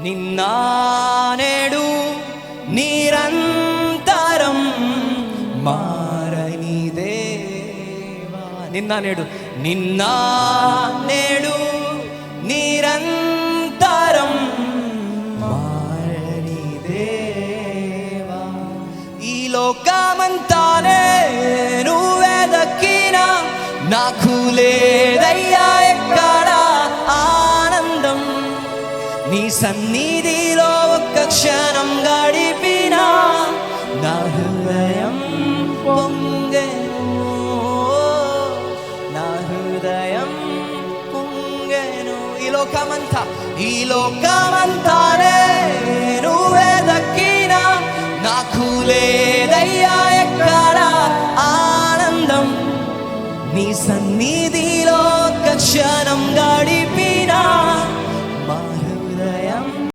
నిన్న నేడు నిరంతరం మారని దేవా. నిన్న నేడు నిరంతరం మారని దేవా. ఈ లోకమంతానే నువ్వే దక్కినా నాకు లేదయ్యా ఎక్కడ ఆనందం. నీ సన్నిధిలో ఒక్క క్షణం గడిపినా నా హృదయం పొంగెను, నా హృదయం పొంగెను. ఈ లోకమంతా